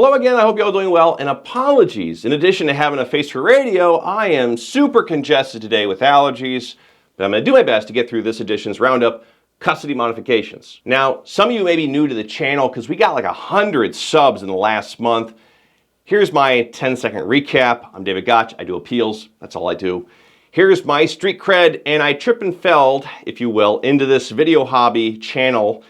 Hello again, I hope you're all doing well, and apologies. In addition to having a face for radio, I am super congested today with allergies, but I'm going to do my best to get through this edition's Roundup, Custody Modifications. Now, some of you may be new to the channel because we got like 100 subs in the last month. Here's my 10-second recap. I'm David Gotch, I do appeals, that's all I do. Here's my street cred, and I trip and fell, if you will, into this video hobby channel,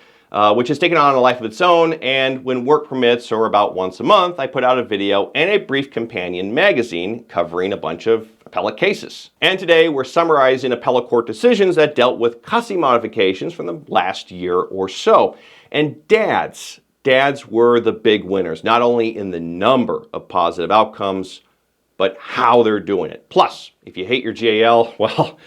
which has taken on a life of its own, and when work permits, or about once a month, I put out a video and a brief companion magazine covering a bunch of appellate cases. And today we're summarizing appellate court decisions that dealt with custody modifications from the last year or so. And dads were the big winners, not only in the number of positive outcomes, but how they're doing it. Plus, if you hate your GAL, well,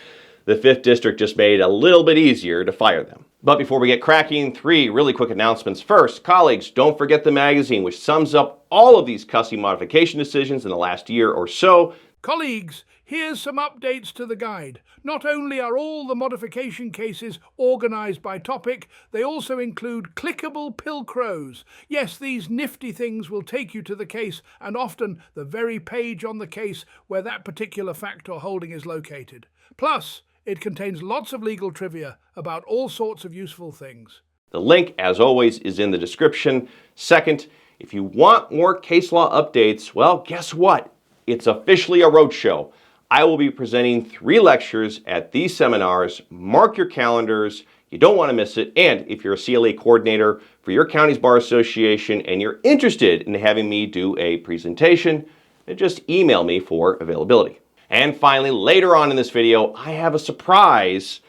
the 5th District just made it a little bit easier to fire them. But before we get cracking, 3 really quick announcements. First, colleagues, don't forget the magazine, which sums up all of these custody modification decisions in the last year or so. Colleagues, here's some updates to the guide. Not only are all the modification cases organised by topic, they also include clickable pilcrows. Yes, these nifty things will take you to the case and often the very page on the case where that particular fact or holding is located. Plus, it contains lots of legal trivia about all sorts of useful things. The link, as always, is in the description. Second, if you want more case law updates, well, guess what? It's officially a roadshow. I will be presenting 3 lectures at these seminars. Mark your calendars. You don't want to miss it. And if you're a CLA coordinator for your county's bar association and you're interested in having me do a presentation, then just email me for availability. And finally, later on in this video, I have a surprise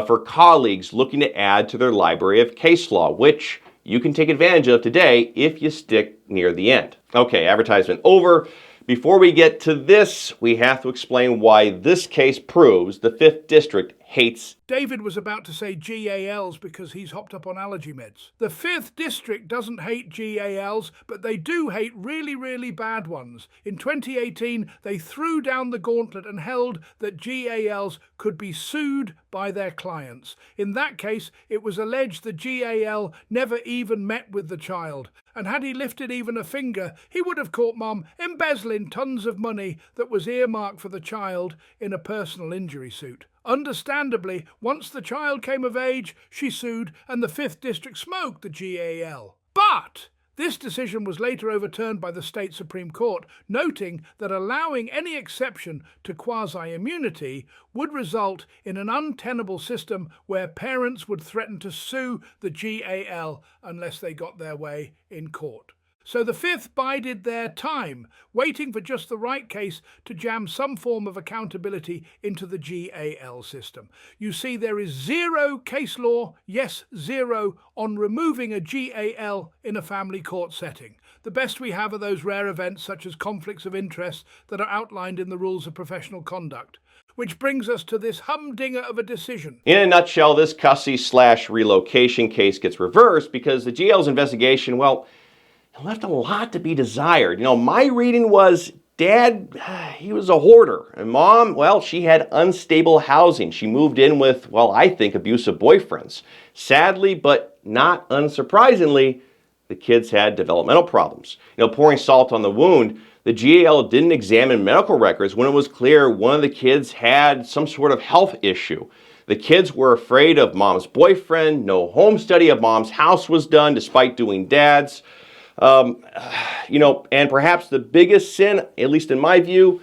for colleagues looking to add to their library of case law, which you can take advantage of today if you stick near the end. Okay, advertisement over. Before we get to this, we have to explain why this case proves the 5th District hates. David was about to say GALs because he's hopped up on allergy meds. The 5th District doesn't hate GALs, but they do hate really, really bad ones. In 2018, they threw down the gauntlet and held that GALs could be sued by their clients. In that case, it was alleged the GAL never even met with the child. And had he lifted even a finger, he would have caught Mom embezzling tons of money that was earmarked for the child in a personal injury suit. Understandably, once the child came of age, she sued and the 5th District smoked the GAL. But this decision was later overturned by the state Supreme Court, noting that allowing any exception to quasi-immunity would result in an untenable system where parents would threaten to sue the GAL unless they got their way in court. So the 5th bided their time, waiting for just the right case to jam some form of accountability into the GAL system. You see, there is zero case law, yes, zero, on removing a GAL in a family court setting. The best we have are those rare events such as conflicts of interest that are outlined in the rules of professional conduct. Which brings us to this humdinger of a decision. In a nutshell, this custody/relocation case gets reversed because the GAL's investigation, well, it left a lot to be desired. You know, my reading was Dad, he was a hoarder. And Mom, well, she had unstable housing. She moved in with, well, I think abusive boyfriends. Sadly, but not unsurprisingly, the kids had developmental problems. You know, pouring salt on the wound, the GAL didn't examine medical records when it was clear one of the kids had some sort of health issue. The kids were afraid of Mom's boyfriend. No home study of Mom's house was done despite doing Dad's. And perhaps the biggest sin, at least in my view,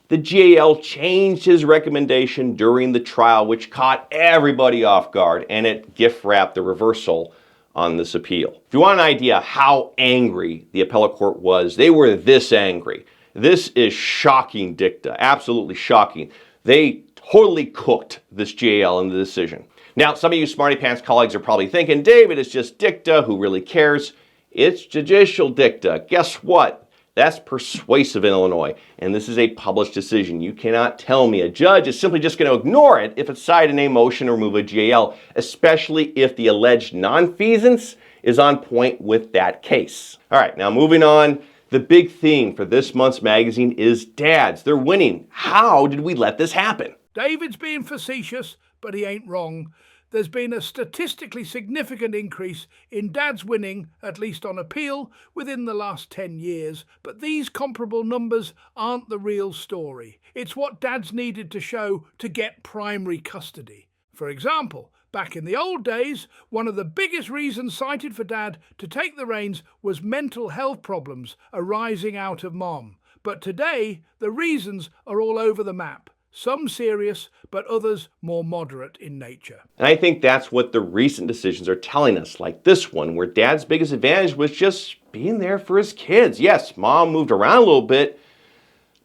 the GAL changed his recommendation during the trial, which caught everybody off guard, and it gift-wrapped the reversal on this appeal. If you want an idea how angry the appellate court was, they were this angry. This is shocking dicta, absolutely shocking. They totally cooked this GAL in the decision. Now, some of you smarty pants colleagues are probably thinking, David, it's just dicta, who really cares? It's judicial dicta. Guess what? That's persuasive in Illinois, and this is a published decision. You cannot tell me a judge is simply just going to ignore it if it's cited in a motion to remove a GAL, especially if the alleged nonfeasance is on point with that case. All right, now moving on. The big theme for this month's magazine is dads. They're winning. How did we let this happen? David's being facetious, but he ain't wrong. there's been a statistically significant increase in dads winning, at least on appeal, within the last 10 years, but these comparable numbers aren't the real story. It's what dads needed to show to get primary custody. For example, back in the old days, one of the biggest reasons cited for dad to take the reins was mental health problems arising out of mom. But today, the reasons are all over the map. Some serious, but others more moderate in nature. And I think that's what the recent decisions are telling us, like this one, where dad's biggest advantage was just being there for his kids. Yes, mom moved around a little bit,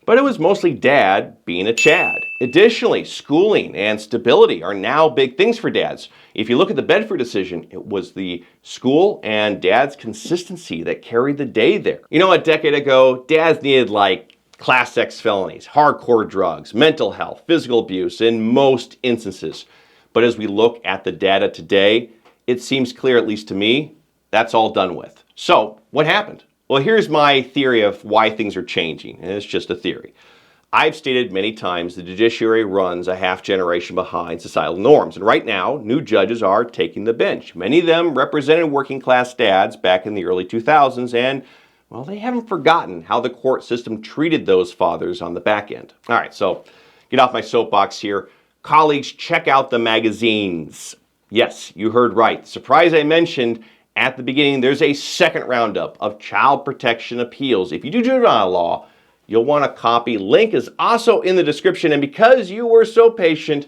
but it was mostly dad being a Chad. Additionally, schooling and stability are now big things for dads. If you look at the Bedford decision, it was the school and dad's consistency that carried the day there. You know, a decade ago, dads needed like Class X felonies, hardcore drugs, mental health, physical abuse in most instances. But as we look at the data today, it seems clear, at least to me, that's all done with. So, what happened? Well, here's my theory of why things are changing, and it's just a theory. I've stated many times the judiciary runs a half generation behind societal norms, and right now, new judges are taking the bench. Many of them represented working class dads back in the early 2000s, and well, they haven't forgotten how the court system treated those fathers on the back end. All right, so get off my soapbox here. Colleagues, check out the magazines. Yes, you heard right. Surprise, I mentioned at the beginning, there's a second roundup of child protection appeals. If you do juvenile law, you'll want a copy. Link is also in the description, and because you were so patient,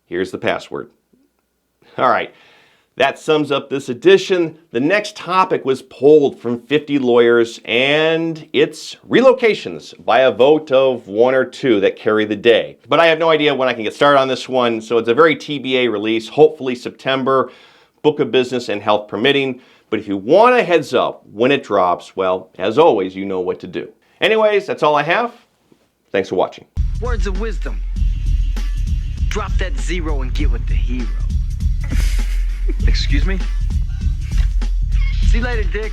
here's the password. All right. That sums up this edition. The next topic was polled from 50 lawyers, and it's relocations by a vote of 1 or 2 that carry the day. But I have no idea when I can get started on this one, so it's a very TBA release, hopefully September, book of business and health permitting. But if you want a heads up when it drops, well, as always, you know what to do. Anyways, that's all I have. Thanks for watching. Words of wisdom. Drop that 0 and get with the hero. Excuse me? See you later, Dick.